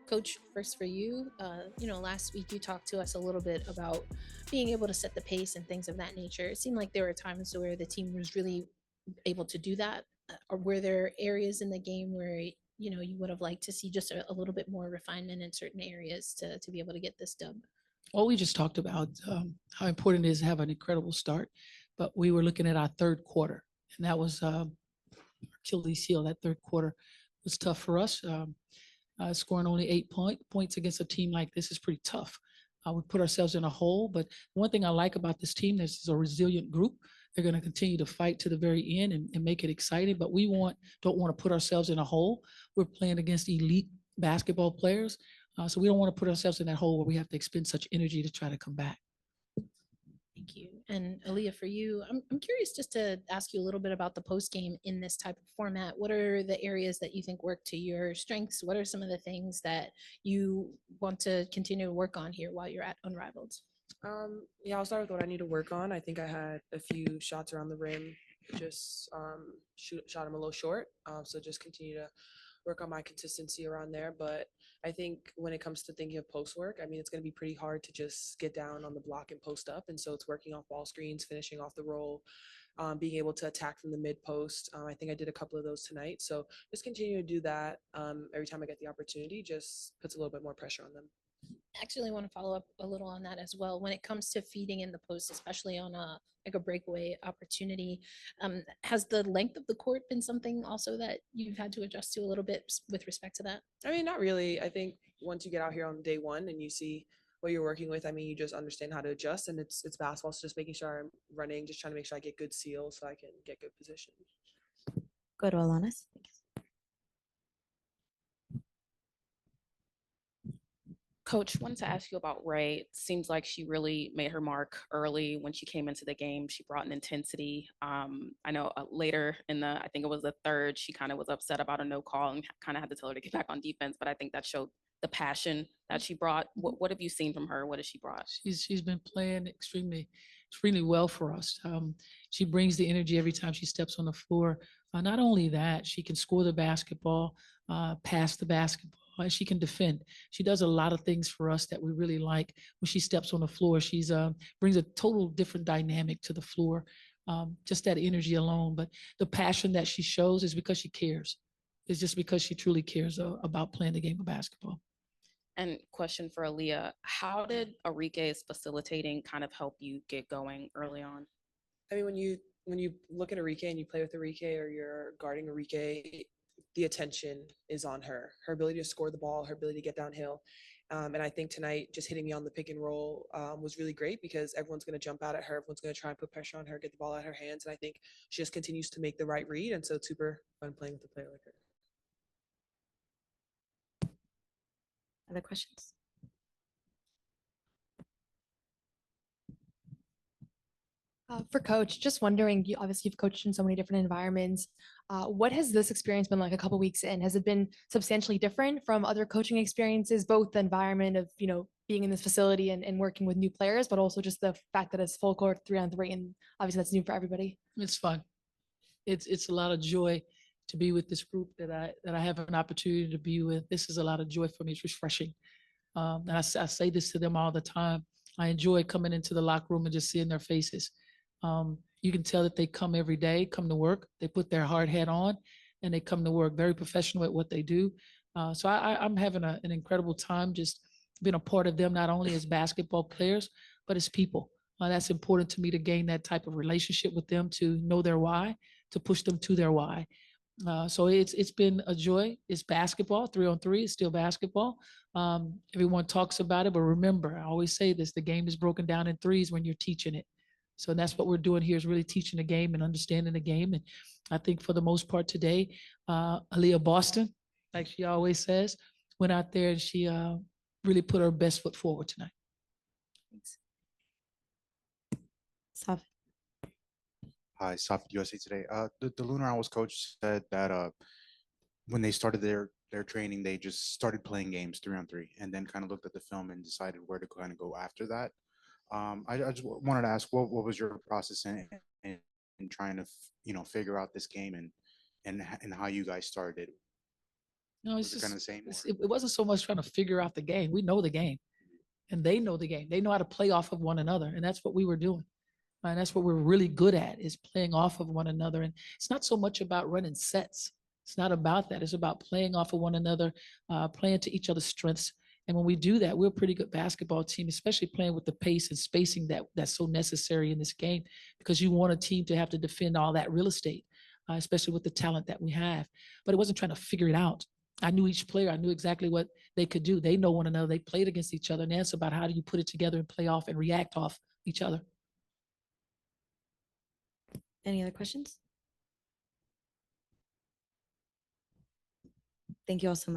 Coach, first for you, last week you talked to us a little bit about being able to set the pace and things of that nature. It seemed like there were times where the team was really able to do that. Or were there areas in the game where you would have liked to see just a little bit more refinement in certain areas to be able to get this dub? Well, we just talked about how important it is to have an incredible start, but we were looking at our third quarter, and that was Achilles heel. That third quarter was tough for us. Scoring only 8 points against a team like this is pretty tough. We put ourselves in a hole, but one thing I like about this team, this is a resilient group. They're going to continue to fight to the very end and make it exciting, but we don't want to put ourselves in a hole. We're playing against elite basketball players, so we don't want to put ourselves in that hole where we have to expend such energy to try to come back. Thank you. And Aliyah, for you, I'm curious just to ask you a little bit about the post game in this type of format. What are the areas that you think work to your strengths? What are some of the things that you want to continue to work on here while you're at Unrivaled? Yeah, I'll start with what I need to work on. I think I had a few shots around the rim, just shot them a little short. So just continue to work on my consistency around there. But I think when it comes to thinking of post work, I mean, it's going to be pretty hard to just get down on the block and post up. And so it's working off ball screens, finishing off the roll, being able to attack from the mid post. I think I did a couple of those tonight. So just continue to do that every time I get the opportunity, just puts a little bit more pressure on them. Actually want to follow up a little on that as well. When it comes to feeding in the post, especially on a breakaway opportunity, has the length of the court been something also that you've had to adjust to a little bit with respect to that? I mean, not really. I think once you get out here on day one and you see what you're working with, I mean, you just understand how to adjust, and it's basketball. So just making sure I'm running, just trying to make sure I get good seals so I can get good position. Go to Alanis. Coach, wanted to ask you about Ray. It seems like she really made her mark early when she came into the game. She brought an intensity. I know later in I think it was the third, she kind of was upset about a no call and kind of had to tell her to get back on defense. But I think that showed the passion that she brought. What have you seen from her? What has she brought? She's been playing extremely well for us. She brings the energy every time she steps on the floor. Not only that, she can score the basketball, pass the basketball, and she can defend. She does a lot of things for us that we really like. When she steps on the floor, she's brings a total different dynamic to the floor. Just that energy alone, but the passion that she shows is because she cares. It's just because she truly cares about playing the game of basketball. And question for Aliyah, how did Arike's facilitating kind of help you get going early on? I mean, when you look at Arike and you play with Arike or you're guarding Arike, the attention is on her. Her ability to score the ball, her ability to get downhill. And I think tonight, just hitting me on the pick and roll was really great because everyone's going to jump out at her. Everyone's going to try and put pressure on her, get the ball out of her hands. And I think she just continues to make the right read. And so it's super fun playing with a player like her. Other questions? For Coach, just wondering, you obviously you've coached in so many different environments. What has this experience been like a couple weeks in? Has it been substantially different from other coaching experiences, both the environment of, being in this facility and working with new players, but also just the fact that it's full court 3-on-3, and obviously that's new for everybody? It's fun. It's a lot of joy to be with this group that I have an opportunity to be with. This is a lot of joy for me. It's refreshing. And I say this to them all the time. I enjoy coming into the locker room and just seeing their faces. You can tell that they come every day, come to work. They put their hard hat on and they come to work, very professional at what they do. So I'm having an incredible time just being a part of them, not only as basketball players, but as people. That's important to me to gain that type of relationship with them, to know their why, to push them to their why. So it's been a joy. It's basketball, 3-on-3. It's still basketball. Everyone talks about it, but remember, I always say this: the game is broken down in threes when you're teaching it. So that's what we're doing here, is really teaching the game and understanding the game. And I think for the most part today, Aliyah Boston, like she always says, went out there and she really put her best foot forward tonight. Thanks. Saf. Hi, Saf USA Today. The Lunar Owls coach said that when they started their training, they just started playing games 3-on-3, and then kind of looked at the film and decided where to kind of go after that. I just wanted to ask, what was your process in trying to figure out this game and how you guys started? No, Was it's it kind of just, the same? it wasn't so much trying to figure out the game. We know the game and they know the game. They know how to play off of one another. And that's what we were doing. And that's what we're really good at, is playing off of one another. And it's not so much about running sets. It's not about that. It's about playing off of one another, playing to each other's strengths. And when we do that, we're a pretty good basketball team, especially playing with the pace and spacing that's so necessary in this game, because you want a team to have to defend all that real estate, especially with the talent that we have. But it wasn't trying to figure it out. I knew each player. I knew exactly what they could do. They know one another. They played against each other. And it's about how do you put it together and play off and react off each other. Any other questions? Thank you all so much.